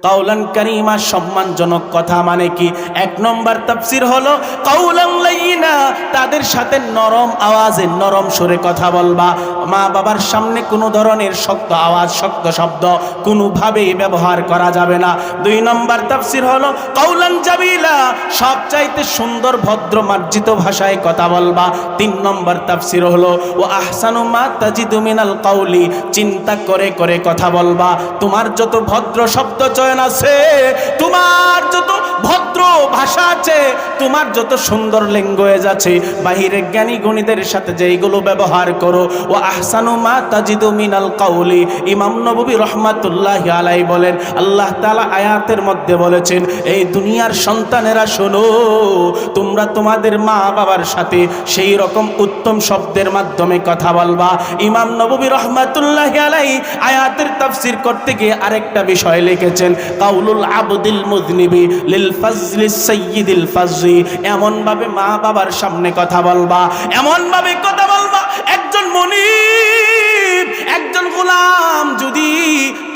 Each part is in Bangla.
কাউলান কারীমা সম্মানজনক কথা মানে কি? এক নম্বর তাফসীর হলো কাউলান লাইয়িনা, তাদের সাথে নরম আওয়াজে নরম সুরে কথা বলবা। মা বাবার সামনে কোনো ধরনের শক্ত আওয়াজ শক্ত শব্দ কোনোভাবেই ব্যবহার করা যাবে না। দুই নম্বর তাফসীর হলো কাউলান জামিলা, সবচাইতে সুন্দর ভদ্র মার্জিত ভাষায় কথা বলবা। তিন নম্বর তাফসীর হলো ও আহসানু মা তাজিদু মিনাল কাউলি, চিন্তা করে করে কথা বলবা। তোমার যত ভদ্র শব্দ চয়ন আছে, তোমার যত ভদ্র ভাষা আছে, তোমার যত সুন্দর ল্যাঙ্গুয়েজ আছে, বাহিরে জ্ঞানী গুণীদের সাথে যেইগুলো ব্যবহার করো, ও আহসানু মা তাজিদু মিনাল কাউলি। ইমাম নববী রাহমাতুল্লাহি আলাইহি বলেন, আল্লাহ তাআলা আয়াতের মধ্যে বলেছেন, এই দুনিয়ার সন্তানেরা শোনো, তোমরা তোমাদের মা বাবার সাথে সেই রকম উত্তম শব্দের মাধ্যমে কথা বলবা। ইমাম নববী রাহমাতুল্লাহি আলাইহি আয়াতের তাফসীর করতে গিয়ে আরেকটা বিষয় লিখেছেন, কাউলুল আবদিল মুযনিবি লিল ফাজলি সাইয়্যিদিল ফাজলি, এমন ভাবে মা বাবার সামনে কথা বলবা, এমন ভাবে কথা বলবা, একজন মুনিব, একজন গোলাম যদি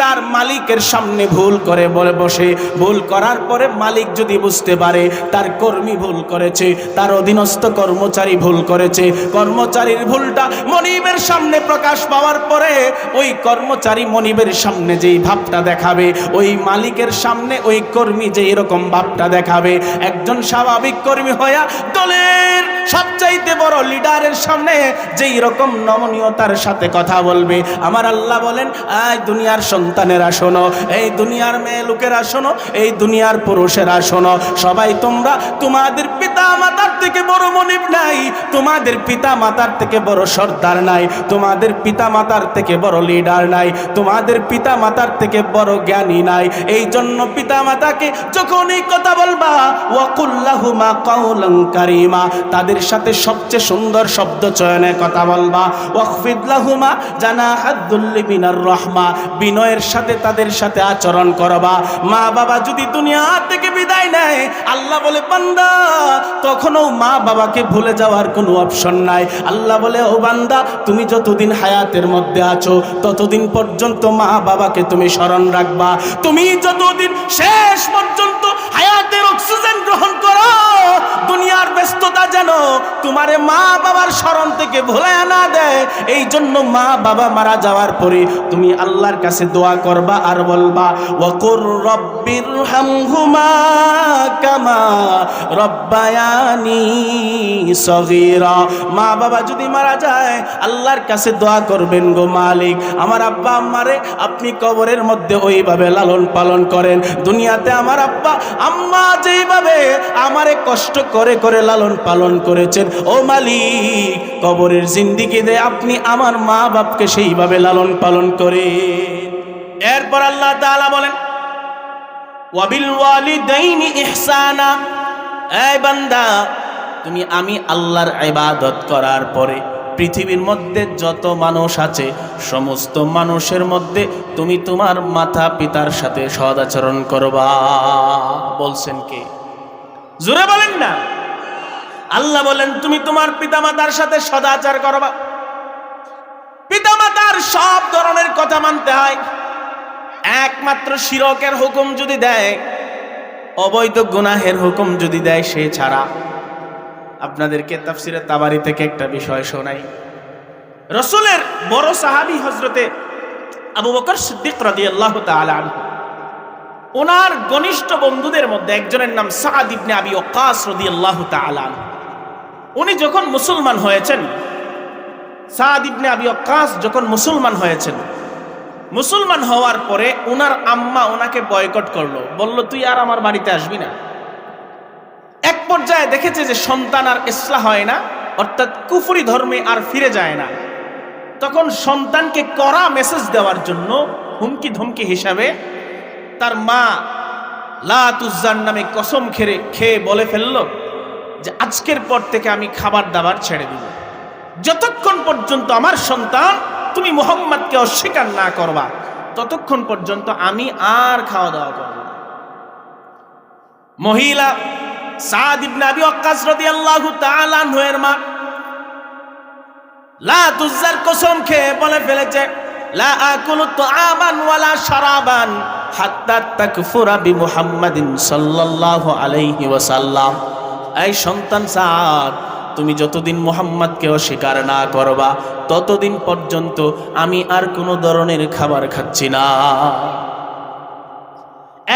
তার মালিকের সামনে ভুল করে বলে বসে, ভুল করার পরে মালিক যদি বুঝতে পারে তার কর্মী ভুল করেছে, তার অধীনস্থ কর্মচারী ভুল করেছে, কর্মচারীর ভুলটা মনিবের সামনে প্রকাশ পাওয়ার পরে ওই কর্মচারী মনিবের সামনে যেই ভাবটা দেখাবে, ওই মালিকের সামনে ওই কর্মী যে এরকম ভাবটা দেখাবে, একজন স্বাভাবিক কর্মী হইয়া দলের সবচাইতে বড় লিডারের সামনে যেই রকম নমনীয়তার সাথে কথা বলবে, আমার আল্লাহ বলেন, আয় দুনিয়ার সন্তানেরা শোনো, এই দুনিয়ার মেয়ে লোকেরা শোনো, এই দুনিয়ার পুরুষেরা শোনো, সবাই তোমরা তোমাদের পিতা মাতার থেকে বড় মনিব নাই, তোমাদের পিতা মাতার থেকে বড় সর্দার নাই, তোমাদের পিতা মাতার থেকে বড় লিডার নাই, তোমাদের পিতা মাতার থেকে বড় জ্ঞানী নাই। এই জন্য পিতা মাতাকে যখন এই কথা বলবা, ওয়াকুল লাহুমা কাউলান কারীমা, তাদের সাথে সবচেয়ে সুন্দর শব্দ চয়নে কথা বলবা। ওয়াখফিদ লাহুমা জানাহাদ দুল্লি মিনার রাহমা, বিনয়ের সাথে তাদের সাথে আচরণ করবা। মা বাবা যদি দুনিয়া থেকে বিদায় নেয়, আল্লাহ বলে বান্দা তখনও মা বাবাকে ভুলে যাওয়ার কোনো অপশন নাই। আল্লাহ বলে, ও বান্দা তুমি যতদিন হায়াতের মধ্যে আছো ততদিন পর্যন্ত মা বাবাকে তুমি স্মরণ রাখবা। তুমি যতদিন শেষ পর্যন্ত হায়াতের অক্সিজেন গ্রহণ করো, দুনিয়ার ব্যস্ততা যেন তোমারে মা বাবার স্মরণ থেকে ভুলে না দেয়। এই জন্য মা বাবা মারা যাওয়ার পরে তুমি আল্লাহর কাছে দোয়া করবা আর বলবা, ওয়াকুর রব্বিরহামহুমা কামা রব্বায়ানি সগীরা। মা বাবা যদি মারা যায় আল্লাহর কাছে দোয়া করবেন, গো মালিক আমার আব্বা আম্মারে আপনি কবরের মধ্যে ওইভাবে লালন পালন করেন, দুনিয়াতে আমার আব্বা আম্মা যেইভাবে আমারে কষ্ট করে করে লালন পালন করেছেন, ও মালিক কবরের জিন্দেগিতে আপনি আমার মা বাপকে সেইভাবে লালন পালন করেন। এরপর আল্লাহ তাআলা বলেন, ওয়াবিল ওয়ালিদাইনি ইহসানা, এই বান্দা তুমি আমি আল্লাহর ইবাদত করার পরে পৃথিবীর মধ্যে যত মানুষ আছে সমস্ত মানুষের মধ্যে তুমি তোমার মাতা পিতার সাথে সদাচরণ করবা। বলছেন কে? জোরে বলেন না। আল্লাহ বলেন তুমি তোমার পিতামাতার সাথে সদাচার করবা। পিতামাতার সব ধরনের কথা মানতে হয়, একমাত্র শিরকের হুকুম যদি দেয়, অবৈধ গুনাহের হুকুম যদি দেয়, সে ছাড়া। আপনাদেরকে তাফসিরে তাবারি থেকে একটা বিষয় শোনাই। রাসূলের বড় সাহাবী হযরতে আবু বকর সিদ্দিক রাদিয়াল্লাহু তাআলা আনহু, ওনার ঘনিষ্ঠ বন্ধুদের মধ্যে একজনের নাম সাদ ইবনে আবি ওয়াক্কাস রাদিয়াল্লাহু তাআলা আনহু। উনি যখন মুসলমান হয়েছেন, সাদ ইবনে আবি ওয়াক্কাস যখন মুসলমান হয়েছেন, মুসলমান হওয়ার পরে ওনার আম্মা ওনাকে বয়কট করলো, বলল তুই আর আমার বাড়িতে আসবি না। এক পর্যায়ে দেখেছে যে সন্তান আর ইসলাহ হয় না, অর্থাৎ কুফরি ধর্মে আর ফিরে যায় না। তখন সন্তানকে কড়া মেসেজ দেওয়ার জন্য হুমকি ধমকি হিসাবে তার মা লাত উজ্জার নামে কসম খেয়ে বলে ফেলল যে আজকের পর থেকে আমি খাবার দাবার ছেড়ে দিব, যতক্ষণ পর্যন্ত আমার সন্তান তুমি মুহাম্মদকে অস্বীকার না করবা ততক্ষণ পর্যন্ত আমি আর খাওয়া দাওয়া করব না। মহিলা সাদ ইবনে আবি ওয়াক্কাস রাদিয়াল্লাহু তাআলা আনহু এর মা লাত উজ্জার কসম খেয়ে বলে ফেলেছে, লা আকুলু তুআমান ওয়ালা শারাবান হাত্তা তাকফুরা বিমুহাম্মাদিন সাল্লাল্লাহু আলাইহি ওয়াসাল্লাম। এই সন্তান সাদ, তুমি যতদিন মুহাম্মদকে অস্বীকার না করবা ততদিন পর্যন্ত আমি আর কোনো ধরনের খাবার খাচ্ছি না।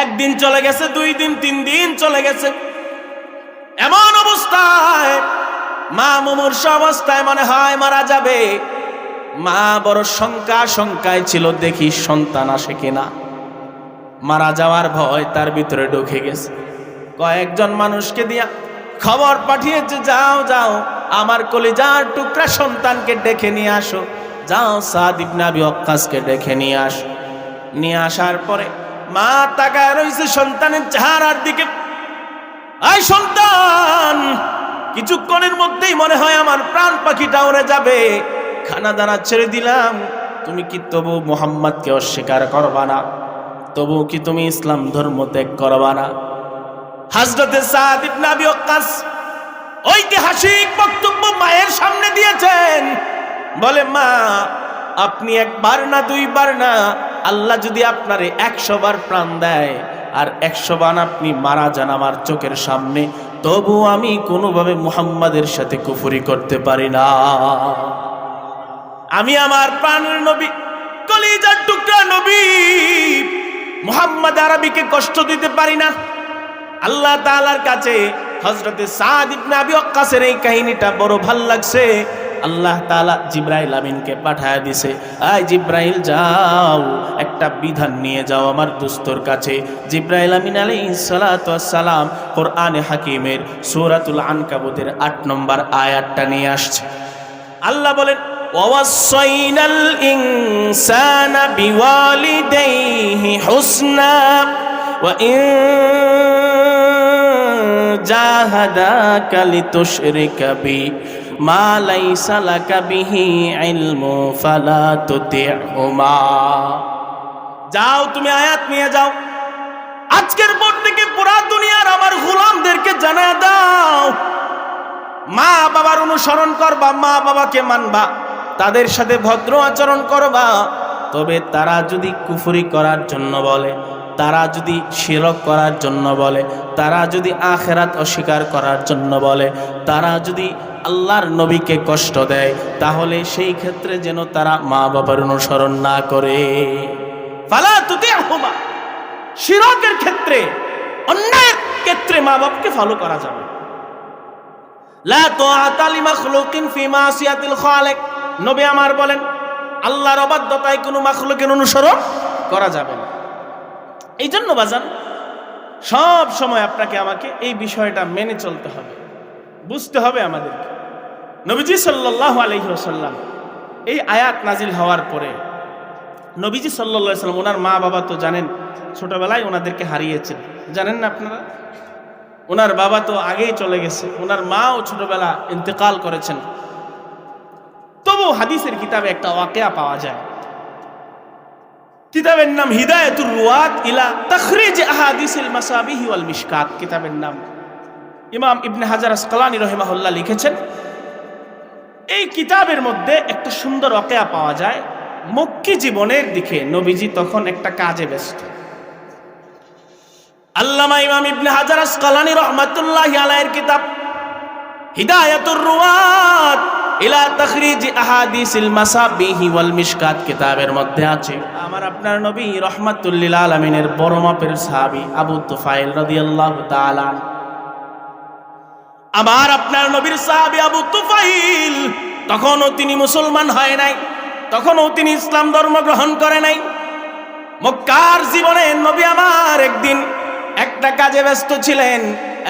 একদিন চলে গেছে, 2 দিন 3 দিন চলে গেছে। এমন অবস্থায় মা মুমূর্ষ অবস্থায় মনে হয় মারা যাবে। মা বড় শঙ্কায় ছিল, দেখি সন্তান আসে কিনা। মারা যাওয়ার ভয় তার ভিতরে ঢুকে গেছে। কয়েকজন মানুষকে দিয়া খবর পাঠিয়েছে, যাও যাও আমার কলিজার টুকরা সন্তানকে ডেকে নিয়ে আসো, যাও সাদ ইবনে আবি ওয়াক্কাসকে ডেকে নিয়ে আসো। নিয়ে আসার পরে মা তাকায় রইছে সন্তানের চেহারার দিকে। এই সন্তান, কিছুক্ষণের মধ্যেই মনে হয় আমার প্রাণ পাখিটা উড়ে যাবে, খানা দানা ছেড়ে দিলাম, তুমি কি তবু মুহাম্মদকে অস্বীকার করবা না? তবু কি তুমি ইসলাম ধর্ম ত্যাগ করবা না? হযরতে সাদ ইবনে আবি ওয়াক্কাস ঐতিহাসিক বক্তব্য মায়ের সামনে দিয়েছেন। বলে, মা আপনি একবার না 2 বার না, আল্লাহ যদি আপনারে 100 বার প্রাণ দেয় আর 100 বার আপনি মারা যান আমার চোখের সামনে, তবু আমি কোনোভাবে মুহাম্মাদের সাথে কুফরি করতে পারি না। আমি আমার প্রাণের নবী, কলিজার টুকরা নবী মুহাম্মদ আরবিকে কষ্ট দিতে পারি না। আল্লাহ তাআলার কাছে হযরতে সাদ ইবনে আবি ওয়াক্কাসের এই কাহিনীটা বড় ভাল লাগছে। আল্লাহ তাআলা জিবরাইল আমিনকে পাঠায় দিছে, আয় জিবরাইল যাও একটা বিধান নিয়ে যাও আমার দোস্তর কাছে। জিবরাইল আমিন আলাইহিস সালাতু ওয়াস সালাম কোরআনে হাকিমের সূরাতুল আনকাবুতের 8 নম্বর আয়াতটা নিয়ে আসছে। আল্লাহ বলেন, ওয়াসাইনাল ইনসানা বিওয়ালিদাইহি হুসনা ওয়া ইন জাহাদাকা লিতুশরিকা বি মা লাইসা লাকা বিহি ইলমু ফালা তুতি'হুমা। যাও তুমি আয়াত নিয়ে যাও, আজকের পর থেকে পুরা দুনিয়ার আমার গোলামদেরকে জানায় দাও, মা বাবার অনুসরণ করবা, মা বাবাকে মানবা, তাদের সাথে ভদ্র আচরণ করবা। তবে তারা যদি কুফরি করার জন্য বলে, তারা যদি শিরক করার জন্য বলে, তারা যদি আখিরাত অস্বীকার করার জন্য বলে, তারা যদি আল্লাহর নবীকে কষ্ট দেয়, তাহলে সেই ক্ষেত্রে যেন তারা মা বাবার অনুসরণ না করে। ফালা তুতি'হুমা, শিরকের ক্ষেত্রে, অন্যায়ের ক্ষেত্রে মা বাবাকে ফলো করা যাবে। লা তুআতা লিমাখলুকিন ফি মাসিয়াতিল খালিক, নবী আমার বলেন আল্লাহর অবাধ্যতায় কোনো মাখলুকের অনুসরণ করা যাবে না। এই জন্য বাজান সব সময় আপনাকে আমাকে এই বিষয়টা মেনে চলতে হবে, বুঝতে হবে আমাদেরকে। নবীজি সাল্লাল্লাহু আলাইহি ওয়াসাল্লাম এই আয়াত নাজিল হওয়ার পরে নবীজি সাল্লাল্লাহু আলাইহি ওয়াসাল্লাম, ওনার মা বাবা তো জানেন ছোটবেলায় ওনাদেরকে হারিয়েছেন, জানেন না আপনারা? ওনার বাবা তো আগেই চলে গেছে, ওনার মাও ছোটবেলা ইন্তেকাল করেছেন। তবু হাদিসের কিতাবে একটা ওয়াকিয়া পাওয়া যায়। কিতাবের নাম হিদায়াতুর রুয়াত ইলা তাখরিজ আহাদিসিল মাসাবিহি ওয়াল মিশকাত। কিতাবের নাম ইমাম ইবনে হাজার আসকালানী রাহিমাহুল্লাহ লিখেছেন। এই কিতাবের মধ্যে একটা সুন্দর ওয়াকিয়া পাওয়া যায়। মক্কি জীবনের দিকে নবীজি তখন একটা কাজে ব্যস্ত। আল্লামা ইমাম ইবনে হাজার আসকালানী রাহমাতুল্লাহি আলাইহির কিতাব হিদায়াতুর রুয়াত ইলা তাখরিজ আহাদিসিল মাসাবিহি ওয়াল মিশকাত কিতাবের মধ্যে আছে, আমার আপনার নবী রাহমাতুল লিল আলামিনের বড় মাপের সাহাবী আবু তুফাইল রাদিয়াল্লাহু তাআলা, আমার আপনার নবীর সাহাবী আবু তুফাইল, তখনও তিনি মুসলমান হয় নাই, তখনও তিনি ইসলাম ধর্ম গ্রহণ করে নাই। মক্কার জীবনে নবী আমার একদিন একটা কাজে ব্যস্ত ছিলেন।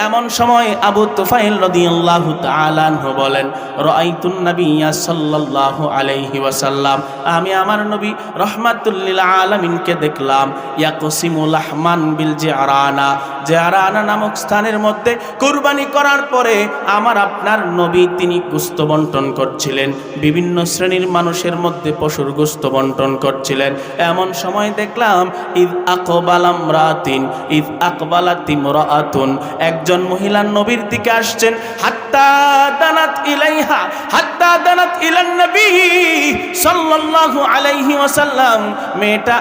এমন সময় আবু তুফাইল রাদিয়াল্লাহু তাআলা আনহু বলেন, রাআইতুন নাবিয়্যা সাল্লাল্লাহু আলাইহি ওয়াসাল্লাম, আমি আমার নবী রাহমাতুল লিল আলামিনকে দেখলাম, ইয়াকসিমু লাহমান বিল জিরানা, জারানা নামক স্থানের মধ্যে কুরবানি করার পরে আমার আপনার নবী তিনি গোশত বন্টন করছিলেন, বিভিন্ন শ্রেণীর মানুষের মধ্যে পশুর গোশত বন্টন করছিলেন। এমন সময় দেখলাম ইদ আকবালাম রাতিন ইদ আকবালাত ইমরাআতুন, একজন মহিলা নবীর দিকে আসছেন। হাত্তা দানাত ইলাইহা হাত্তা দানাত ইলান নবী সাল্লাল্লাহু আলাইহি ওয়াসাল্লাম, মেয়েটা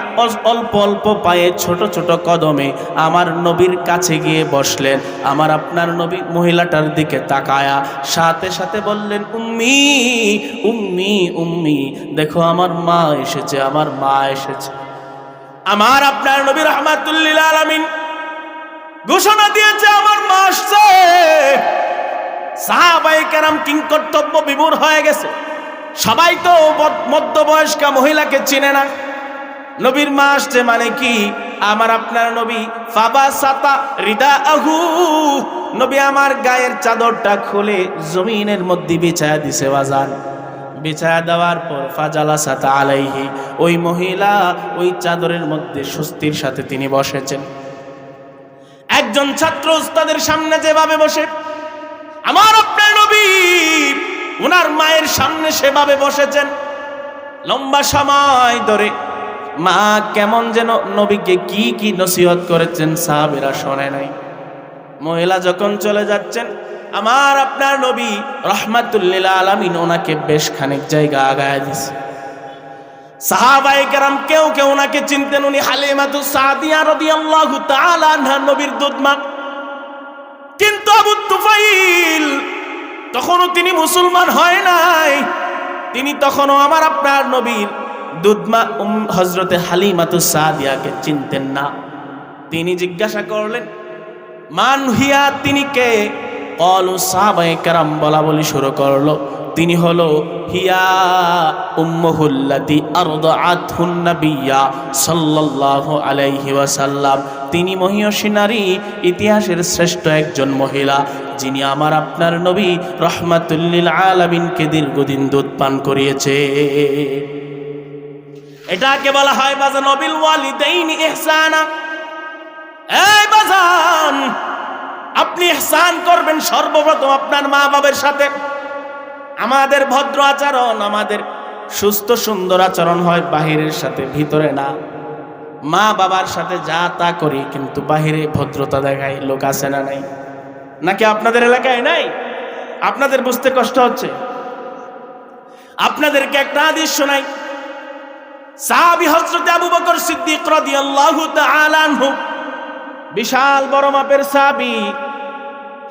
অল্প অল্প পায়ে ছোট ছোট কদমে আমার নবীর কাছে গিয়ে বসলেন। আমার আপনার নবী মহিলাটার দিকে তাকায়া সাথে সাথে বললেন, উম্মি উম্মি উম্মি, দেখো আমার মা এসেছে, আমার মা এসেছে। আমার আপনার নবী রাহমাতুল লিল আলামিন ঘোষণা দিয়েছে আমার মা আসছে। সাহাবায়ে কেরাম কিংকর্তব্য বিমূঢ় হয়ে গেছে। সবাই তো মধ্যবয়স্কা মহিলাকে চিনে না। নবীর মা আসছে মানে কি? আমার আপনার নবী ফাবাসাতা রিদাআহু, নবী আমার গায়ের চাদরটা খুলে জমিনের মধ্যে বিছায়া দিছে বাজান। বিছায়া দেওয়ার পর ফাজালাসাত আলাইহি, ওই মহিলা ওই চাদরের মধ্যে স্বস্তির সাথে তিনি বসেছেন। একজন ছাত্র উস্তাদের সামনে যেভাবে বসে, আমার আপনার নবী ওনার মায়ের সামনে সেভাবে বসেছেন। লম্বা সময় ধরে মা কেমন যেন নবীকে কি কি নসিহত করেছেন সাহাবীরা শোনে নাই। মহিলা যখন চলে যাচ্ছেন, আমার আপনার নবী রাহমাতুল লিল আলামিন ওনাকে বেশ খানিক জায়গা আগায় দিয়েছে। সাহাবায়ে কেরাম কেউ কেউ ওনাকে চিনতেন, উনি হালিমাতুস সাদিয়া রাদিয়াল্লাহু তাআলা আনহা নবীর দুধমা। কিন্তু আবু তুফাইল তখনও তিনি মুসলমান হয় নাই, তিনি তখনও আমার আপনার নবীর দুধমা হযরতে হালিমাতুস সাদিয়াকে চিনতেন না। তিনি জিজ্ঞাসা করলেন, মান হিয়া, তিনি কে? ক্বালু, সাহাবায়ে কেরাম বলা বলি শুরু করলো, তিনি হলো হিয়া উম্মুহুল্লাতি আরদাআতহুন নাবিয়্যা সাল্লাল্লাহু আলাইহি ওয়াসাল্লাম, তিনি মহিয়সী নারী, ইতিহাসের শ্রেষ্ঠ একজন মহিলা, যিনি আমার আপনার নবী রাহমাতুল লিল আলামিনকে দীর্ঘদিন দুধ পান করিয়েছে। এটাকে বলা হয় বাজান বিল ওয়ালিদাইনি ইহসানা। এই বাজান, আপনি ইহসান করবেন সর্বপ্রথম আপনার মা বাবার সাথে। আমাদের ভদ্র আচরণ, আমাদের সুস্থ সুন্দর আচরণ হয় বাহিরের সাথে, ভিতরে না। মা বাবার সাথে যা তা করি, কিন্তু বাহিরে ভদ্রতা দেখাই লোক আছে না নাই? নাকি আপনাদের এলাকায় নাই? আপনাদের বুঝতে কষ্ট হচ্ছে? আপনাদেরকে একটা হাদিস শোনাই। সাহাবী হযরত আবু বকর সিদ্দিক রাদিয়াল্লাহু তাআলা আনহু, বিশাল বড় মাপের সাহাবী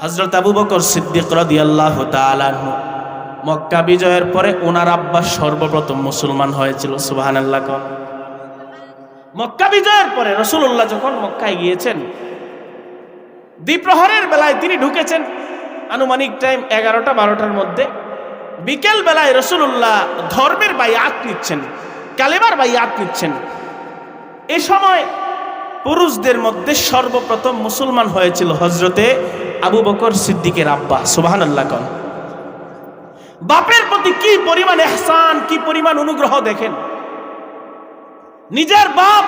হযরত আবু বকর সিদ্দিক রাদিয়াল্লাহু তাআলা আনহু, মক্কা বিজয়ের পরে ওনার আব্বা সর্বপ্রথম মুসলমান হয়েছিল। সুবহানাল্লাহ। মক্কা বিজয়ের পরে রাসূলুল্লাহ যখন মক্কায় গিয়েছেন, দ্বিপ্রহরের বেলায় তিনি ঢুকেছেন, আনুমানিক টাইম 11টা-12টার মধ্যে। বিকেল বেলায় রাসূলুল্লাহ ধর্মের বাইআত নিচ্ছেন, কালেমার বাইআত নিচ্ছেন। এই সময় পুরুষদের মধ্যে সর্বপ্রথম মুসলমান হয়েছিল হযরতে আবু বকর সিদ্দিকের আব্বা। সুবহানাল্লাহ। বাপের প্রতি কি পরিমাণ ইহসান, কি পরিমাণ অনুগ্রহ দেখেন। নিজের বাপ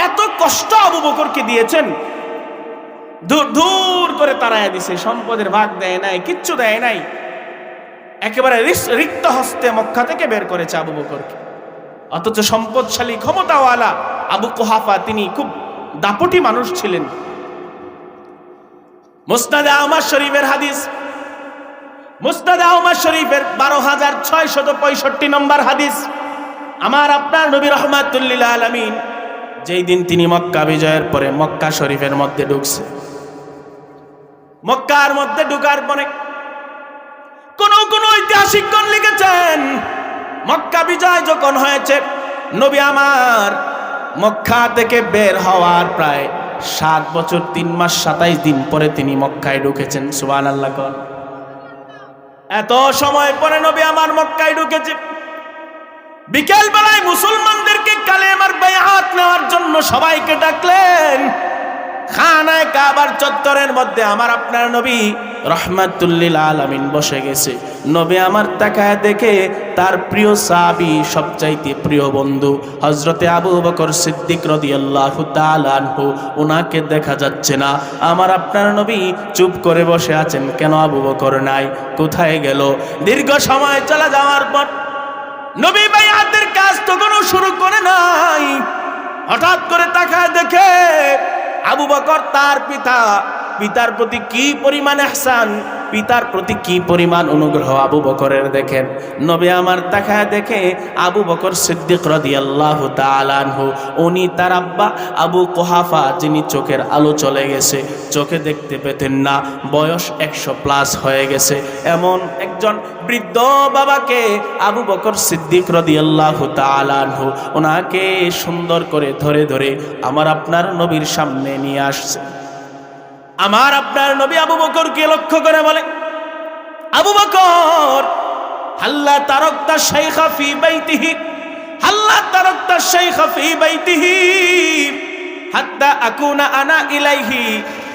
এত কষ্ট আবু বকরকে দিয়েছেন, দূর দূর করে তাড়াইয়া দিছে, সম্পদের ভাগ দেয় নাই, কিচ্ছু দেয় নাই, একেবারে রিক্ত হস্তে মক্কা থেকে বের করেছে আবু বকরকে। অথচ সম্পদশালী ক্ষমতাওয়ালা আবু কুহাফা তিনি খুব দাপটি মানুষ ছিলেন। মুসনাদে আহমদ শরীফের হাদিস, মুসনাদে আহমদ শরীফের 12665 নম্বর হাদিস, আমার আপনার নবী রাহমাতুল লিল আলামিন যেই দিন তিনি মক্কা বিজয়ের পরে মক্কা শরীফের মধ্যে ঢুকছে, মক্কার মধ্যে ঢুকার পরে কোন কোন ঐতিহাসিকগণ লিখেছেন, মক্কা বিজয় যখন হয়েছে, নবী আমার মক্কা থেকে বের হওয়ার প্রায় 7 বছর 3 মাস 27 দিন পরে তিনি মক্কায় ঢুকেছেন। সুবহানাল্লাহ। এত সময় পরে নবী আমার মক্কায় ঢুকেছে। বিকেল বেলায় মুসলমানদেরকে কালেমার বাইআত নেওয়ার জন্য সবাইকে ডাকলেন। খানায়ে কাবার চত্বরের মধ্যে আমার আপনার নবী রহমাতুল লিল আলামিন বসে গেছে। নবী আমার তাকায় দেখে তার প্রিয় সাহাবী, সবচাইতে প্রিয় বন্ধু হযরতে আবু বকর সিদ্দিক রাদিয়াল্লাহু তাআলা আনহু, ওনাকে দেখা যাচ্ছে না। আমার আপনার নবী চুপ করে বসে আছেন। কেন আবু বকর নাই, কোথায় গেল? দীর্ঘ সময় চলে যাওয়ার পর নবী বাইআতের কাজ তখনও শুরু করে নাই। হঠাৎ করে তাকায় দেখে আবু বকর তার পিতার প্রতি কি পরিমাণ ইহসান, পিতার প্রতি কি পরিমাণ অনুগ্রহ আবু বকরের দেখেন। নবী আমার তাকায় দেখে আবু বকর সিদ্দিক রাদিয়াল্লাহু তাআলা আনহু, উনি তার আব্বা আবু কুহাফা, যিনি চোখের আলো চলে গেছে, চোখে দেখতে পেতেন না, বয়স 100+ হয়ে গেছে, এমন একজন বৃদ্ধ বাবাকে আবু বকর সিদ্দিক রাদিয়াল্লাহু তাআলা আনহু ওনাকে সুন্দর করে ধরে ধরে আমার আপনার নবীর সামনে নিয়ে আসছে। আমার আপনার নবী আবু বকরকে লক্ষ্য করে বলে, আবু বকর, হাল্লা তারাকতা শাইখা ফি বাইতিহি, হাল্লা তারাকতা শাইখা ফি বাইতিহি হাত্তা আকুনা আনা ইলাইহি।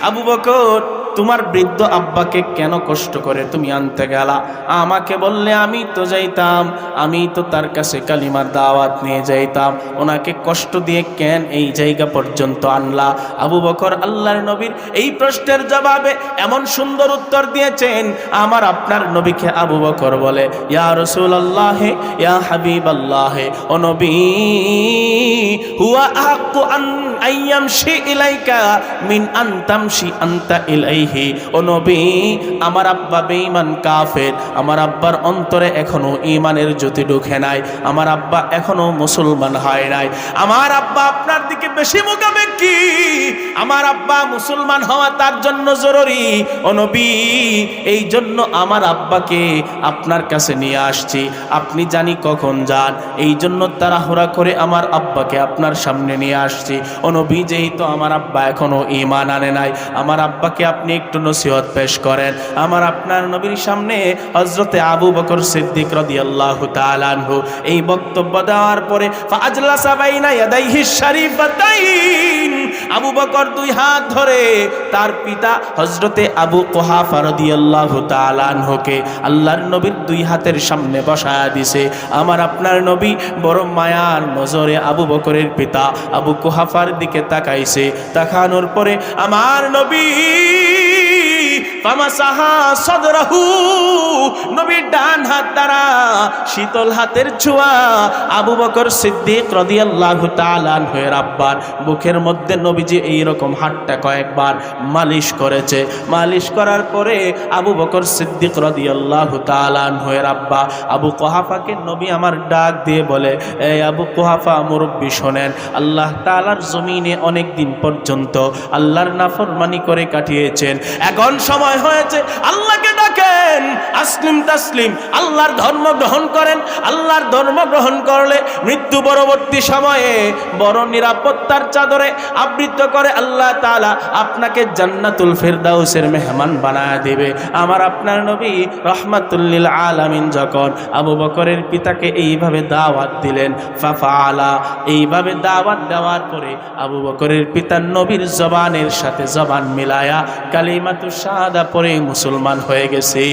আবু বকর, তোমার বৃদ্ধ আব্বাকে কেন কষ্ট করে তুমি আনতে গেলা? আমাকে বললে আমি তো যাইতাম, আমি তো তার কাছে কালিমার দাওয়াত নিয়ে যাইতাম, ওনাকে কষ্ট দিয়ে কেন এই জায়গা পর্যন্ত আনলা? আবু বকর আল্লাহর নবীর এই প্রশ্নের জবাবে এমন সুন্দর উত্তর দিয়েছেন। আমার আপনার নবীকে আবু বকর বলে, ইয়া রাসূলুল্লাহ, ইয়া হাবিবাল্লাহ, ও নবী, হুয়া আহাক্কু আন আইয়ামশি ইলাইকা মিন আন তামশি আনতা ইলাইহি। ও নবী, আমার আব্বা বেঈমান কাফের, আমার আব্বার অন্তরে এখনো ঈমানের জ্যোতি ঢুকে নাই, আমার আব্বা এখনো মুসলমান হয় নাই, আমার আব্বা আপনার দিকে বেশি মুখাপেক্ষী, আমার আব্বা মুসলমান হওয়া তার জন্য জরুরি। ও নবী, এই জন্য আমার আব্বাকে আপনার কাছে নিয়ে আসছি, আপনি জানি কখন যান, এই জন্য তাড়াহুড়া করে আমার আব্বাকে আপনার সামনে নিয়ে আসছি। ও নবী, যেহেতু আমার আব্বা এখনো ঈমান আনে নাই, আমার আব্বাকে আপনি একটু নসিহত পেশ করেন। আমার আপনার নবীর সামনে হযরতে আবু বকর সিদ্দিক রাদিয়াল্লাহু তাআলা আনহু এই বক্তব্য দেওয়ার পরে ফাজলাসা বাইনা ইয়াদাইহি শরীফাতাইন, আবু বকর দুই হাত ধরে তার পিতা হযরতে আবু কুহাফা রাদিয়াল্লাহু তাআলা আনহুকে আল্লাহর নবীর দুই হাতের সামনে বসায়া দিছে। আমার আপনার নবী বড় মায়ার নজরে আবু বকরের পিতা আবু কুহাফার দিকে তাকাইছে। তাকানোর পরে আমার নবী ফামাসাহা সাদরাহু, নবীর ডান হাত দ্বারা শীতল হাতের ছোঁয়া আবু বকর সিদ্দিক রাদিয়াল্লাহু তাআলা আনহুর আব্বার বুকের মধ্যে নবীজি এইরকম হাতটা কয়েকবার মালিশ করেছে। মালিশ করার পরে আবু বকর সিদ্দিক রাদিয়াল্লাহু তাআলা আনহুর আব্বা আবু কুহাফাকে নবী আমার ডাক দিয়ে বলে, এই আবু কুহাফা মুরব্বী শোনেন, আল্লাহ তাআলার জমিনে অনেক দিন পর্যন্ত আল্লাহর নাফরমানি করে কাটিয়েছেন, এখন সময় হয়েছে আল্লাহকে ডাকেন, আসলিম তাসলিম, আল্লাহর ধর্ম গ্রহণ করেন। আল্লাহর ধর্ম গ্রহণ করলে মৃত্যু পরবর্তী সময়ে বড় নিরাপত্তার চাদরে আবৃত করে আল্লাহ তাআলা আপনাকে জান্নাতুল ফিরদাউসের মেহমান বানায় দিবে। আমার আপনার নবী রাহমাতুল লিল আলামিন যখন আবু বকরের পিতাকে এইভাবে দাওয়াত দিলেন, ফাফালা, এইভাবে দাওয়াত দেওয়ার পরে আবু বকরের পিতা নবীর জবানের সাথে জবান মিলায়া কালিমাতু শাহাদা পরে মুসলমান হয়ে গেছে।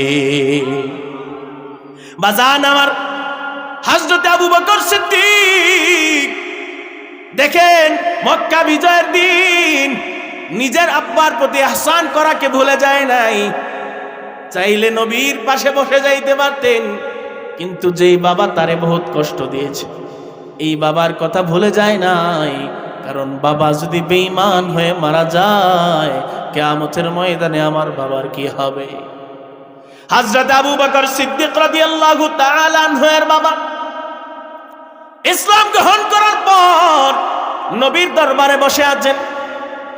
বাজান আমার, হযরত আবু বকর সিদ্দিক দেখেন মক্কা বিজয়ের দিন নিজের আব্বার প্রতি ইহসান করাকে ভুলে যায় নাই। চাইলে নবীর পাশে বসে যাইতে পারতেন, কিন্তু যেই বাবা তারে বহুত কষ্ট দিয়েছে এই বাবার কথা ভুলে যায় নাই। কারণ বাবা যদি বেঈমান হয়ে মারা যায়, কিয়ামতের ময়দানে আমার বাবার কি হবে? হযরত আবু বকর সিদ্দিক রাদিয়াল্লাহু তাআলা আনহুর বাবা ইসলাম গ্রহণ করার পর নবীর দরবারে বসে আছেন।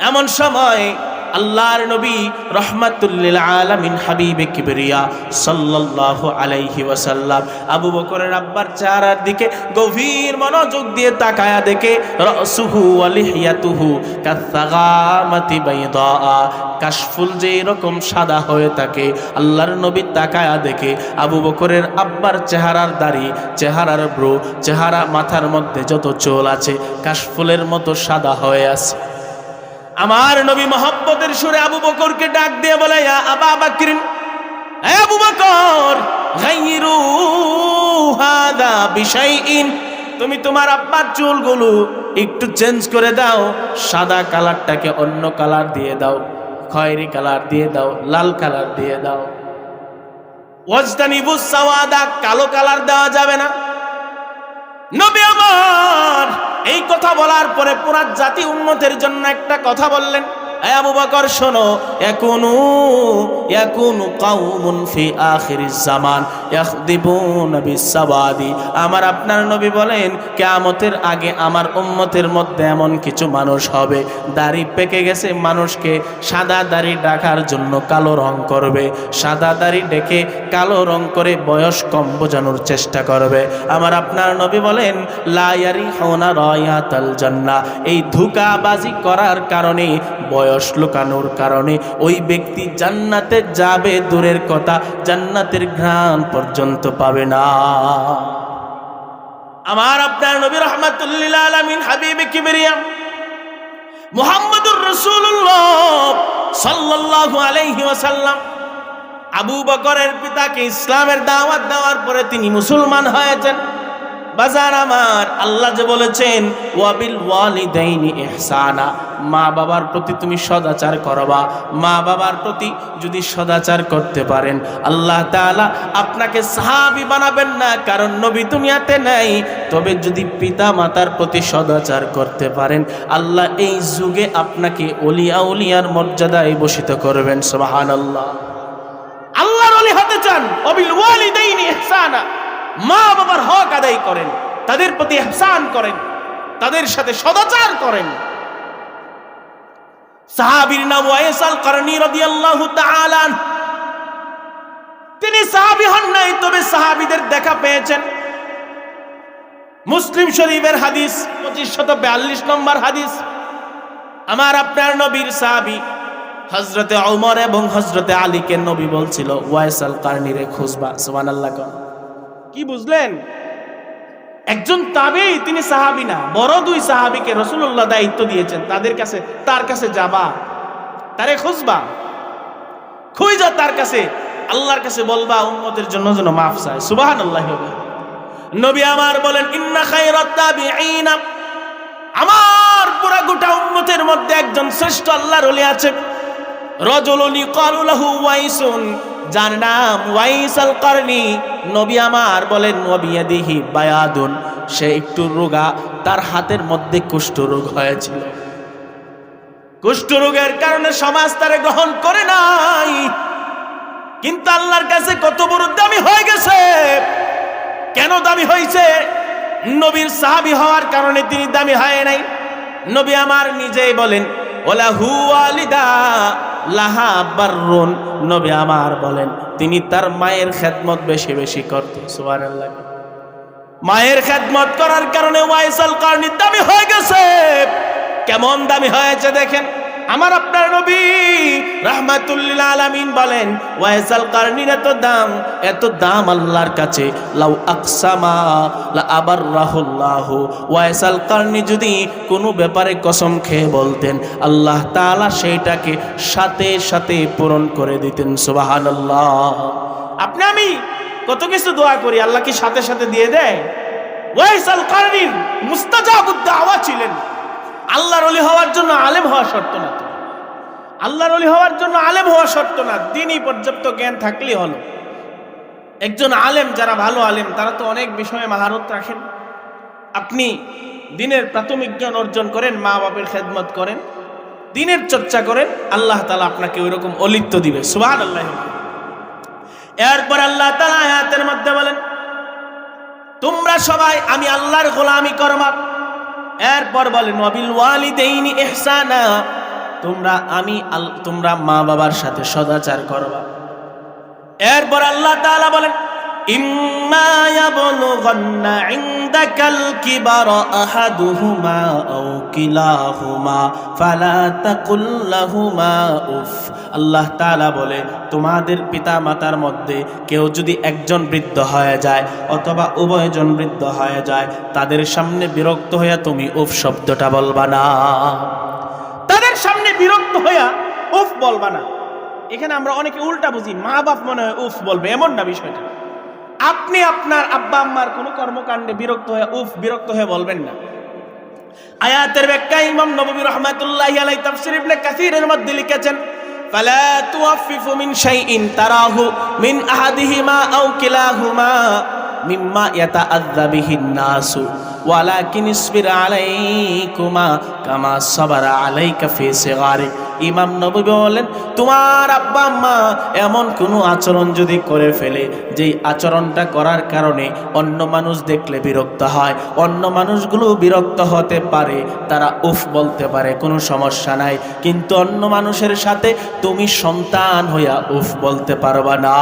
এমন সময় আল্লাহর নবী রাহমাতুল লিল আলামিন হাবিবে কিবরিয়া সাল্লাল্লাহু আলাইহি ওয়াসাল্লাম আবু বকরের আব্বার চেহারার দিকে গভীর মনোযোগ দিয়ে তাকায়া দেখে রাসুহু ওয়া লিহিয়াতুহু কাসসাগামাতি বাইদা, কাশফুল যে এরকম সাদা হয়ে থাকে, আল্লাহর নবী তাকায়া দেখে আবু বকরের আব্বার চেহারার দাড়ি, চেহারার ব্রু, চেহারা মাথার মধ্যে যত চুল আছে কাশফুলের মতো সাদা হয়ে আছে। আমার নবী মহব্বতের সুরে আবু বকরকে ডাক দিয়ে বলে, ইয়া আবা বকর, হে আবু বকর, গায়রু হাদা বিশাইইন, তুমি তোমার আব্বার চুলগুলো একটু চেঞ্জ করে দাও, সাদা কালারটাকে অন্য কালার দিয়ে দাও, খয়েরি কালার দিয়ে দাও, লাল কালার দিয়ে দাও। ওয়াজতানিবুস সাওয়াদা, কালো কালার দেওয়া যাবে না। নবী আমার এই কথা বলার পরে পুরা জাতি উম্মতের জন্য একটা কথা বললেন, হে আবু বকর শোনো, ইয়াকুনু কওমুন ফি আখিরিজ জামান ইয়াখদিবুনা বিসসাওয়াদি। আমার আপনার নবী বলেন, কিয়ামতের আগে আমার উম্মতের মধ্যে এমন কিছু মানুষ হবে, দাড়ি পেকে গেছে, মানুষকে সাদা দাড়ি ঢাকার জন্য কালো রং করবে, সাদা দাড়ি ডেকে কালো রং করে বয়স কম বোঝানোর চেষ্টা করবে। আমার আপনার নবী বলেন, লা ইয়ারিহুনা রায়াতাল জান্নাহ, এই ধোঁকাবাজি করার কারণে, বয়স লুকানোর কারণে ওই ব্যক্তি জান্নাতে যাবে দূরের কথা, জান্নাতের ঘ্রাণ পর্যন্ত পাবে না। আমার আপনার নবী রাহমাতুল লিল আলামিন হাবিবে কিবরিয়া মুহাম্মদুর রাসূলুল্লাহ সাল্লাল্লাহু আলাইহি ওয়াসাল্লাম আবু বকরের পিতাকে ইসলামের দাওয়াত দেওয়ার পরে তিনি মুসলমান হয়েছেন। বাজার আমার, আল্লাহ যে বলেছেন ওয়াবিল ওয়ালিদাইনি ইহসানা, মা বাবার প্রতি তুমি সদাচার করবা। মা বাবার প্রতি যদি সদাচার করতে পারেন, আল্লাহ তাআলা আপনাকে সাহাবী বানাবেন না, কারণ নবী দুনিয়াতে নাই। তবে যদি পিতা মাতার প্রতি সদাচার করতে পারেন, আল্লাহ এই যুগে আপনাকে ওলিয়া উলিয়ার মর্যাদায় ভূষিত করবেন। সুবহানাল্লাহ। আল্লাহর ওলি হতে চান, ওয়াবিল ওয়ালিদাইনি ইহসানা, মা বাবার হক আদায় করেন, তাদের প্রতি ইহসান করেন, তাদের সাথে সদাচার করেন। সাহাবীর নাম ওয়াইস আল কারনী রাদিয়াল্লাহু তাআলা। তিনি সাহাবী হন নাই, তবে সাহাবীদের দেখা পেয়েছেন। মুসলিম শরীফের হাদিস 2542 নম্বর হাদিস। আমার আপনার নবীর সাহাবী হযরতে ওমর এবং হযরতে আলীকে নবী বলছিল, ওয়াইস আল কারনীরে খুঁজবা। সুবহানাল্লাহ। কি বুঝলেন? একজন তাবেঈ, তিনি সাহাবী না, বড় দুই সাহাবীকে রাসূলুল্লাহ দায়িত্ব দিয়েছেন, তার কাছে যাবা, তারে খুঁজবা, খুঁজা তার কাছে আল্লাহর কাছে বলবা উম্মতের জন্য যেন মাফ চায়। সুবহানাল্লাহ। নবী আমার বলেন, ইন্না খায়রাত তাবিঈনা, আমার পুরা গোটা উম্মতের মধ্যে একজন শ্রেষ্ঠ আল্লাহর ওলি আছে। রাজুলুন ইকালু লাহু ওয়াইসুন, যার নাম ওয়াইস আল কারনী। নবী আমার বলেন, ওয়াবিয়াদিহি বায়াদুন, সে একটু রোগা, তার হাতের মধ্যে কুষ্ঠরোগ হয়েছিল। কুষ্ঠরোগের কারণে সমাজ তারে গ্রহণ করে নাই, কিন্তু আল্লাহর কাছে কত বড় দামি হয়ে গেছে। কেন দামি হয়েছে? নবীর সাহাবী হওয়ার কারণে তিনি দামি হয় নাই। নবী আমার নিজেই বলেন, ওয়ালাহু ওয়ালিদা লাহা বাররুন, নবী আমার বলেন তিনি তার মায়ের খেদমত বেশি বেশি করতেন। সুবহানাল্লাহ। মায়ের খেদমত করার কারণে ওয়াইস আল কারনী দামি হয়ে গেছে। কেমন দামি হয়েছে দেখেন। আমার আপনার নবী রাহমাতুল লিল আলামিন বলেন, ওয়াইস আল কারনীর এত দাম আল্লাহর কাছে, লাউ আকসামা লা আবাররাহুল্লাহু, ওয়াইস আল কারনী যদি কোনো ব্যাপারে কসম খেয়ে বলতেন, আল্লাহ তাআলা সেইটাকে সাথে সাথে পূরণ করে দিতেন। সুবহানাল্লাহ। আপনি আমি কত কিছু দোয়া করি, আল্লাহ কি সাথে সাথে দিয়ে দেয়? ওয়াইস আল কারনী মুস্তাজাবুদ দাওয়া ছিলেন। আল্লাহর ওলি হওয়ার জন্য আলেম হওয়া শর্ত না। আল্লাহর ওলি হওয়ার জন্য আলেম হওয়া শর্ত না, দিনই পর্যাপ্ত জ্ঞান থাকলেই হলো। একজন আলেম, যারা ভালো আলেম, তারা তো অনেক বিষয়ে মাহারত রাখেন। আপনি দিনের প্রাথমিক জ্ঞান অর্জন করেন, মা বাপের খেদমত করেন, দিনের চর্চা করেন, আল্লাহ তাআলা আপনাকে ওই রকম অলিত্ব দিবে। সুবহানাল্লাহ। এরপর আল্লাহ তাআলা আয়াতের মধ্যে বলেন, তোমরা সবাই আমি আল্লাহর গোলামি করবা। এরপর বলেন, ওয়াবিল ওয়ালিদাইনি ইহসানা, তোমরা মা বাবার সাথে সদাচার করবা। এরপর আল্লাহ তাআলা বলেন, ইম্মা ইয়াবলুগান্না ইনদাকাল কিবারা আহাদুহুমা আও কিলাহুমা ফালা তাকুল লাহুমা উফ। আল্লাহ তাআলা বলে, তোমাদের পিতা মাতার মধ্যে কেউ যদি একজন বৃদ্ধ হয়ে যায় অথবা উভয়জন বৃদ্ধ হয়ে যায়, তাদের সামনে বিরক্ত হয়ে তুমি উফ শব্দটা বলবা না। তাদের সামনে বিরক্ত হইয়া উফ বলবা না। এখানে আমরা অনেকে উল্টা বুঝি, মা বাপ মনে হয় উফ বলবে, এমন না বিষয়টা। আপনি আপনার আব্বা আম্মার কোনো কর্মকাণ্ডে বিরক্ত হয়ে বলবেন না। আয়াতের ব্যাখ্যা ইমাম নববী রাহমাতুল্লাহি আলাইহি তাফসীর ইবনে কাসীরের মধ্যে লিখেছেন, ফালা তুআফফিফু মিন শাইইন তারাহু মিন আহাদিহিমা আও কিলাহুমা মিম্মা ইয়াতাআযযা বিহিন নাসু ওয়ালাকিন ইসবির আলাইকুমা কামা সাবারা আলাইকা ফি সিগারি। ইমাম নববী বলেন, তোমার আব্বা আম্মা এমন কোনো আচরণ যদি করে ফেলে যেই আচরণটা করার কারণে অন্য মানুষ দেখলে বিরক্ত হয়, অন্য মানুষগুলো বিরক্ত হতে পারে, তারা উফ বলতে পারে, কোনো সমস্যা নাই, কিন্তু অন্য মানুষের সাথে তুমি সন্তান হইয়া উফ বলতে পারবা না।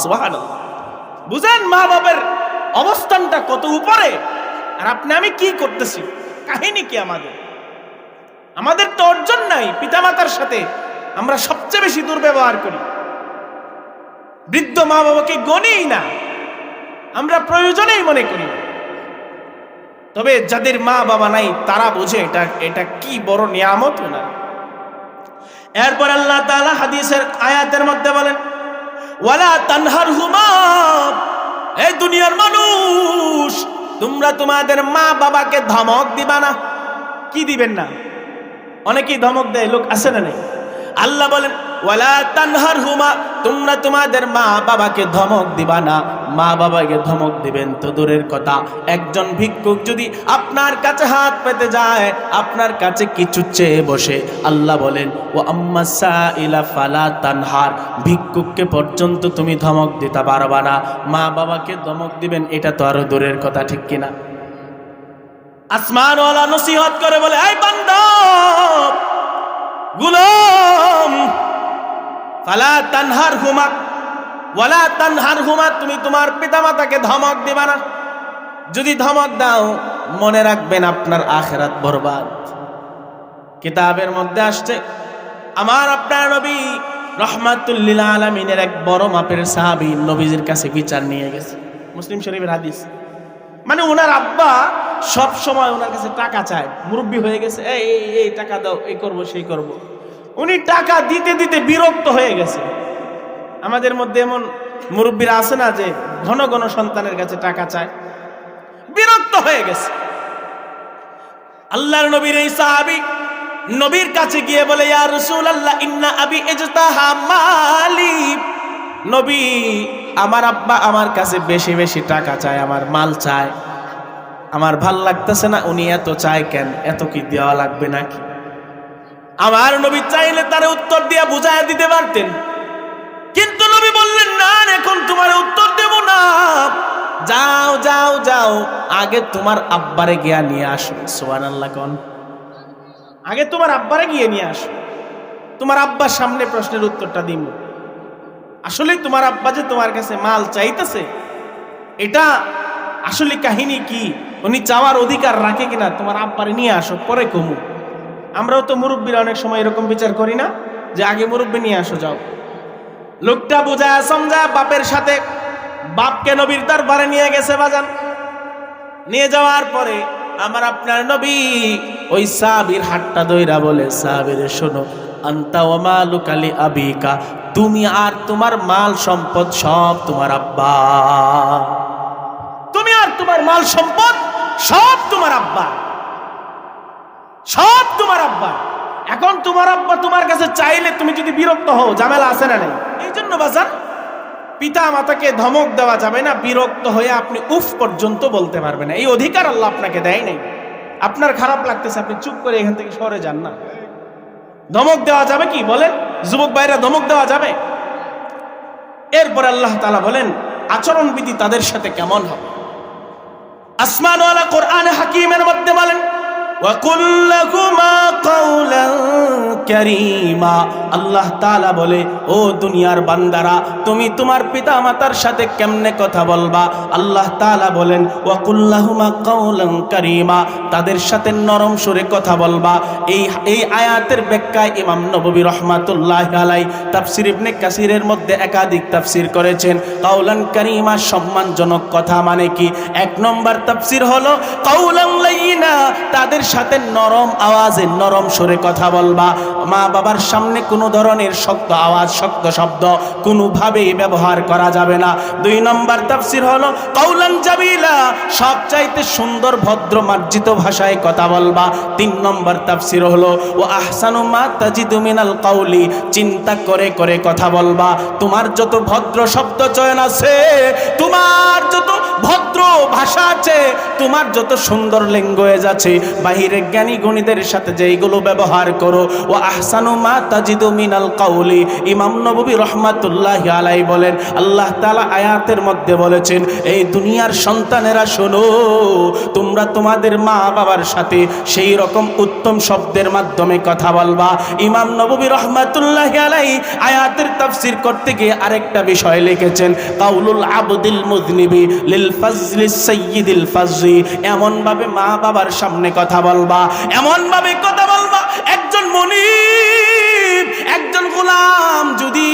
সুবহানাল্লাহ। বুঝেন মা বাবার অবস্থানটা কত উপরে, আর আপনি আমি কি করতেছি, কাহিনী কি আমাদের তো অর্জন নাই। পিতামাতার সাথে আমরা সবচেয়ে বেশি দুর্ব্যবহার করি, বৃদ্ধ মা বাবাকে গণেই না, আমরা প্রয়োজনেই মনে করি। তবে যাদের মা বাবা নাই তারা বোঝে এটা কি বড় নিয়ামত না। এরপর আল্লাহ তাআলা হাদিসের আয়াতের মধ্যে বলেন, ওয়ালা তানহারহুমা, এই দুনিয়ার মানুষ, তোমরা তোমাদের মা বাবাকে ধমক দিবা না। কি দিবেন না? অনেকেই ধমক দেয়, লোক আছে না নেই? আল্লাহ বলেন, ওয়ালা তানহারহুমা, তোমরা তোমাদের মা বাবাকে ধমক দিবা না। মা বাবাকে ধমক দিবেন তো দূরের কথা, একজন ভিক্ষুক যদি আপনার কাছে হাত পেতে যায়, আপনার কাছে কিছু চেয়ে বসে, আল্লাহ বলেন, ও আম্মা সাইলা ফালা তানহার, ভিক্ষুককে পর্যন্ত তুমি ধমক দিতে পারবা না, মা বাবাকে ধমক দিবেন এটা তো আরো দূরের কথা, ঠিক কিনা? আসমানওয়ালা নসিহত করে বলে, এই বান্দা গুলাম, ফালা তানহারহুমা ওয়ালা তানহারহুমা, তুমি তোমার পিতামাতাকে ধমক দিবা না। যদি ধমক দাও, মনে রাখবেন আপনার আখিরাত বরবাদ। কিতাবের মধ্যে আসছে, আমার আপনার নবী রাহমাতুল লিল আলামিনের এক বড় মাপের সাহাবী নবীজির কাছে বিচার নিয়ে গেছে। মুসলিম শরীফের হাদিস। মানে ওনার আব্বা সব সময় ওনার কাছে টাকা চায়, মুরব্বী হয়ে গেছে, এই টাকা দাও, এই করবো সেই করবো। উনি টাকা দিতে দিতে বিরক্ত হয়ে গেছে। আমাদের মধ্যে এমন মুরব্বীরা আছে না যে ঘন ঘন সন্তানের কাছে টাকা চায়, বিরক্ত হয়ে গেছে। আল্লাহর নবীর এই সাহাবী নবীর কাছে গিয়ে বলে, ইয়া রাসূলুল্লাহ, ইন্না আবি ইজতাহা মালি, নবী আমার আব্বা আমার কাছে বেশি বেশি টাকা চায়, আমার মাল চায়, আমার ভাল লাগতেছে না, উনি এত চায় কেন, এত কি দেওয়া লাগবে নাকি? আমার নবী চাইলে তার উত্তর দিয়ে বুঝায় দিতে পারতেন, কিন্তু নবী বললেন, না, এখন তোমার উত্তর দেব না, যাও যাও যাও, আগে তোমার আব্বারে গিয়া নিয়ে আসো। সুবহানাল্লাহ কোন, আগে তোমার আব্বারে গিয়ে নিয়ে আসো, তোমার আব্বার সামনে প্রশ্নের উত্তরটা দিব। আসলে তোমার আব্বা যে তোমার কাছে মাল চাইতেছে, এটা আসলে কাহিনী কি, উনি চাওয়ার অধিকার রাখে কিনা, তোমার আব্বারে নিয়ে আসো, পরে কমু। আমরাও তো মুরব্বীরা অনেক সময় এরকম বিচার করি না, যে আগে মুরব্বী নিয়ে আসো, যাও। লোকটা বোঝা সমঝা বাপের সাথে বাপকে নবীর দরবারে নিয়ে গেছে বাজান। নিয়ে যাওয়ার পরে আমার আপনার নবী ওই সাহাবীর হাতটা ধইরা বলে, সাহাবীরে শোনো, আনতা ওয়া মালুকা লি আবিকা, তুমি আর তোমার মাল সম্পদ সব তোমার আব্বা, তুমি আর তোমার মাল সম্পদ সব তোমার আব্বা, সব তোমার আব্বা। এখন তোমার আব্বা তোমার কাছে চাইলে তুমি যদি বিরক্ত হও, ঝামেলা আছে না নাই? এই জন্য বাজার পিতা মাতাকে ধমক দেওয়া যাবে না, বিরক্ত হয়ে আপনি উফ পর্যন্ত বলতে পারবেন না, এই অধিকার আল্লাহ আপনাকে দেয় নাই। আপনার খারাপ লাগতেছে, আপনি চুপ করে এখান থেকে সরে যান না। ধমক দেওয়া যাবে কি বলেন? যুবক ভাইরা, ধমক দেওয়া যাবে? এরপর আল্লাহ তাআলা বলেন আচরণবিধি তাদের সাথে কেমন হবে। আসমানওয়ালা কোরআনে হাকিমের মধ্যে বলেন, وَقُلْ لَهُمَا قَوْلًا كَرِيمًا, আল্লাহ তাআলা বলে, ও দুনিয়ার বান্দারা, তুমি তোমার পিতা মাতার সাথে কেমনে কথা বলবা? আল্লাহ তাআলা বলেন, ওয়াকুল্লাহুমা কাওলান কারীমা, তাদের সাথে নরম সুরে কথা বলবা। এই আয়াতের ব্যাখ্যায় ইমাম নববী রাহমাতুল্লাহি আলাইহি তাফসীর ইবনে কাসিরের মধ্যে একাধিক তাফসীর করেছেন। কাওলান কারীমা সম্মানজনক কথা মানে কি? এক নম্বর তাফসীর হলো কাওলান লাইয়িনা, তাদের সাথে নরম আওয়াজে নরম সুরে কথা বলবা। মা বাবার সামনে কোনো ধরনের শক্ত আওয়াজ, শক্ত শব্দ কোনোভাবেই ব্যবহার করা যাবে না। দুই নম্বর তাফসীর হলো কাওলান জামিলা, সবচাইতে সুন্দর ভদ্র মার্জিত ভাষায় কথা বলবা। তিন নম্বর তাফসীর হলো ও আহসানু মা তাজিদু মিনাল কাউলি, চিন্তা করে করে কথা বলবা। তোমার যত ভদ্র শব্দ চয়ন আছে, তোমার যত ভদ্র ভাষা আছে, তোমার যত সুন্দর ল্যাঙ্গুয়েজ আছে, বাহিরে জ্ঞানী গুণীদের সাথে যেইগুলো ব্যবহার করো, ও আহসানু মা তাজিদু মিনাল কাউলি। ইমাম নববী রাহমাতুল্লাহি আলাইহি বলেন, আল্লাহ তাআলা আয়াতের মধ্যে বলেছেন, এই দুনিয়ার সন্তানেরা শোনো, তোমরা তোমাদের মা বাবার সাথে সেই রকম উত্তম শব্দের মাধ্যমে কথা বলবা। ইমাম নববী রাহমাতুল্লাহি আলাইহি আয়াতের তাফসীর করতে গিয়ে আরেকটা বিষয় লিখেছেন, কাউলুল আবদিল মুযনিবি লিল ফাজলিস সাইয়্যিদিল ফাজলি, এমন ভাবে মা বাবার সামনে কথা বলবা, এমন ভাবে কথা বলবা, একজন মুনিব, একজন গোলাম যদি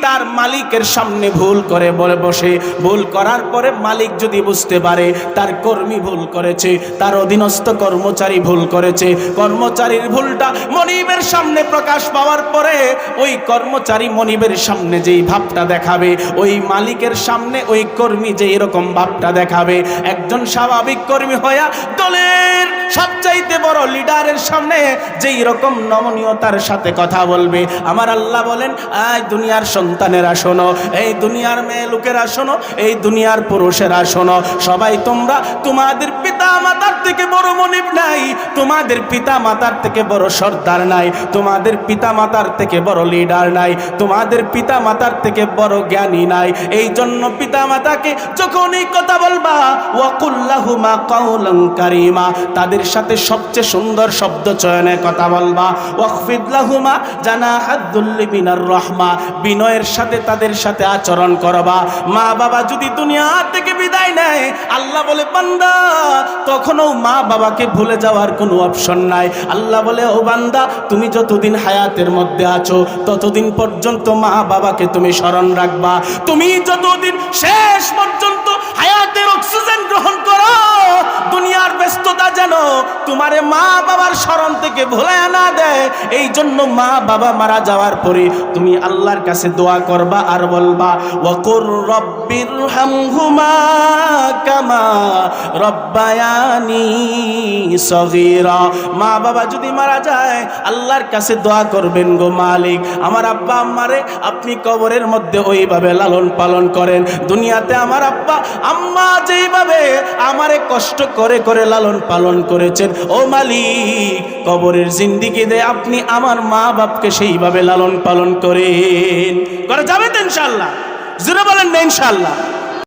তার মালিকের সামনে ভুল করে বসে, ভুল করার পরে মালিক যদি বুঝতে পারে তার কর্মী ভুল করেছে, তার অধীনস্থ কর্মচারী ভুল করেছে, কর্মচারীর ভুলটা মনিবের সামনে প্রকাশ পাওয়ার পরে ওই কর্মচারী মনিবের সামনে যেই ভাবটা দেখাবে, ওই মালিকের সামনে ওই কর্মী যেই রকম ভাবটা দেখাবে, একজন স্বাভাবিক কর্মী হইয়া দলের সবচাইতে বড় লিডারের সামনে যেই রকম নমনীয়তার সাথে কথা বলবে। আমার আল্লাহ বলেন, আয় দুনিয়ার সন্তানেরা শোনো, এই দুনিয়ার মেয়ে লোকেরা শোনো, এই দুনিয়ার পুরুষেরা শোনো, সবাই তোমরা তোমাদের পিতা মাতার থেকে বড় মনিব নাই, তোমাদের পিতা মাতার থেকে বড় সর্দার নাই, তোমাদের পিতা মাতার থেকে বড় লিডার নাই, তোমাদের পিতা মাতার থেকে বড় জ্ঞানী নাই। এই জন্য পিতা মাতাকে যখন এই কথা বলবা, ওয়াকুল্লাহুমা কাওলান কারীমা, তাদের সাথে সবচেয়ে সুন্দর শব্দ চয়নে কথা বলবা। ওয়াখফিদ লাহুমা জানাহাদ যুল্লি মিনার রাহমা, বিনয়ের সাথে তাদের সাথে আচরণ করবা। মা বাবা যদি দুনিয়া থেকে বিদায় নেয়, আল্লাহ বলে বান্দা তখনও মা বাবাকে ভুলে যাওয়ার কোনো অপশন নাই। আল্লাহ বলে, ও বান্দা তুমি যতদিন হায়াতের মধ্যে আছো ততদিন পর্যন্ত মা বাবাকে তুমি স্মরণ রাখবা। তুমি যতদিন শেষ পর্যন্ত হায়াতের অক্সিজেন গ্রহণ করো, দুনিয়ার ব্যস্ততা যেন তোমারে মা বাবার স্মরণ থেকে ভুলে না দেয়। এই জন্য মা বাবা মারা যাওয়ার পরে তুমি আল্লাহর কাছে দোয়া করবা আর বলবা, ওয়াকুর রব্বিরহামহুমা কামা রব্বায়ানি সগীরা। মা বাবা যদি মারা যায় আল্লাহর কাছে দোয়া করবেন, গো মালিক আমার আব্বা আম্মারে আপনি কবরের মধ্যে ওইভাবে লালন পালন করেন, দুনিয়াতে আমার আব্বা আম্মা যেইভাবে আমারে কষ্ট করে করে লালন পালন করেছেন, ও মালিক কবরের জিন্দেগিতে আপনি আমার মা বাপকে সেইভাবে লালন পালন করেন। করা যাবে তো ইনশাআল্লাহ? জোরে বলেন না ইনশাআল্লাহ?